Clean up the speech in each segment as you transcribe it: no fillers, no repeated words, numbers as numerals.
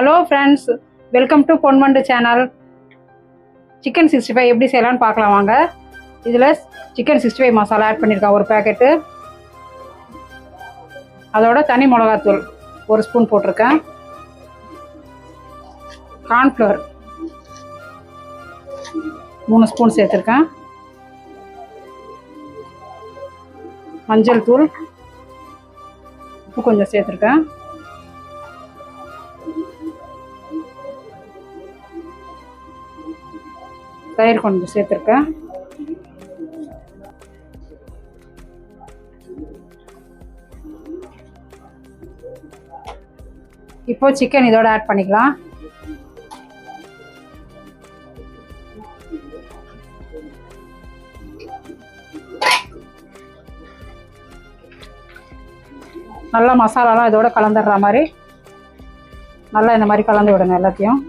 Hello friends, welcome to Ponvandu channel. Chicken 65 எப்படி செய்யலான்னு பார்க்கலாம் வாங்க. இதில் சிக்கன் 65 மசாலா ஆட் பண்ணியிருக்கேன், ஒரு பேக்கெட்டு. அதோட தனி மிளகாத்தூள் 1 ஸ்பூன் போட்டிருக்கேன். கார்ன்ஃப்ளவர் 3 ஸ்பூன் சேர்த்துருக்கேன். மஞ்சள் தூள், உப்பு கொஞ்சம் சேர்த்துருக்கேன். தயிர் கொஞ்சம் சேர்த்துருக்கேன். இப்போ சிக்கன் இதோட ஆட் பண்ணிக்கலாம். நல்லா மசாலாலாம் இதோட கலந்துடுற மாதிரி நல்லா இந்த மாதிரி கலந்து விடணும் எல்லாத்தையும்.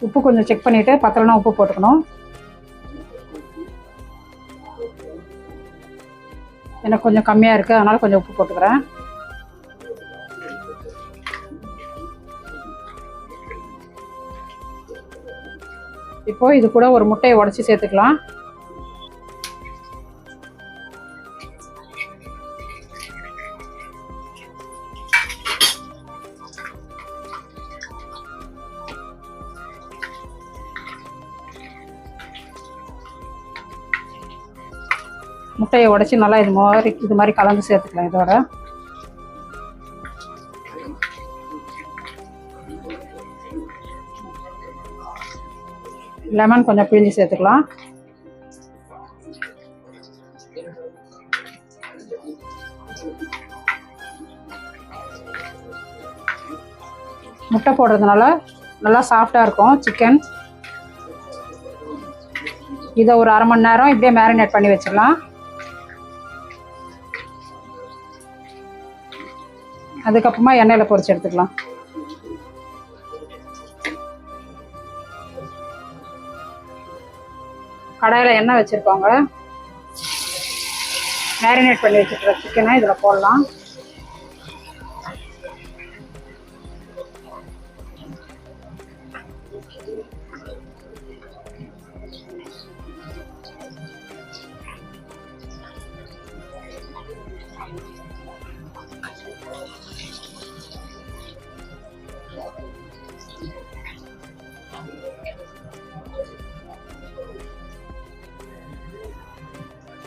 உப்பு கொஞ்சம் செக் பண்ணிவிட்டு பத்தலைனா உப்பு போட்டுக்கணும். எனக்கு கொஞ்சம் கம்மியாக இருக்குது, அதனால் கொஞ்சம் உப்பு போட்டுக்கிறேன். இப்போது இது கூட ஒரு முட்டையை உடைச்சி சேர்த்துக்கலாம். முட்டையை உடைச்சி நல்லா இது மாதிரி கலந்து சேர்த்துக்கலாம். இதோட லெமன் கொஞ்சம் பிழிஞ்சு சேர்த்துக்கலாம். முட்டை போடுறதுனால நல்லா சாஃப்டாக இருக்கும் சிக்கன். இதை ஒரு அரை மணி நேரம் இப்படியே மேரினேட் பண்ணி வச்சிடலாம். அதுக்கப்புறமா எண்ணெயில் பொரிச்சு எடுத்துக்கலாம். கடாயில் எண்ணெய் வச்சுருக்கோங்க. மேரினேட் பண்ணி வச்சுருக்க சிக்கனை இதில் போடலாம்.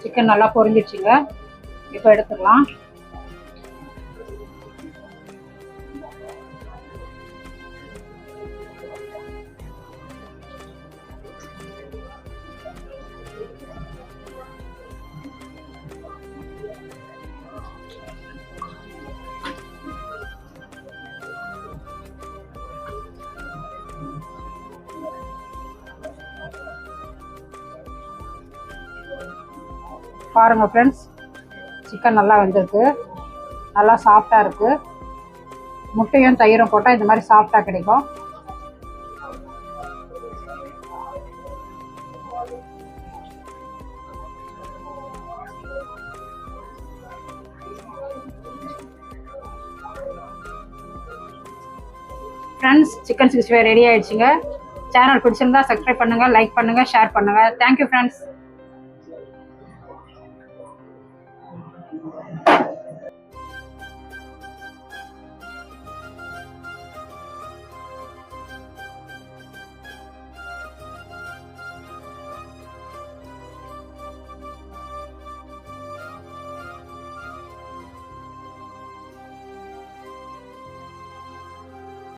சிக்கன் நல்லா பொரிஞ்சிடுச்சுங்க. இப்போ எடுத்துக்கலாம். பாருங்கள் ஃப்ரெண்ட்ஸ், சிக்கன் நல்லா வெந்திருக்கு, நல்லா சாஃப்டாக இருக்குது. முட்டையும் தயிரும் போட்டால் இந்த மாதிரி சாஃப்டாக கிடைக்கும். ஃப்ரெண்ட்ஸ், சிக்கன் 65 ரெடி ஆகிடுச்சுங்க. சேனல் பிடிச்சிருந்தா சப்ஸ்கிரைப் பண்ணுங்கள், லைக் பண்ணுங்கள், ஷேர் பண்ணுங்கள். Thank you friends.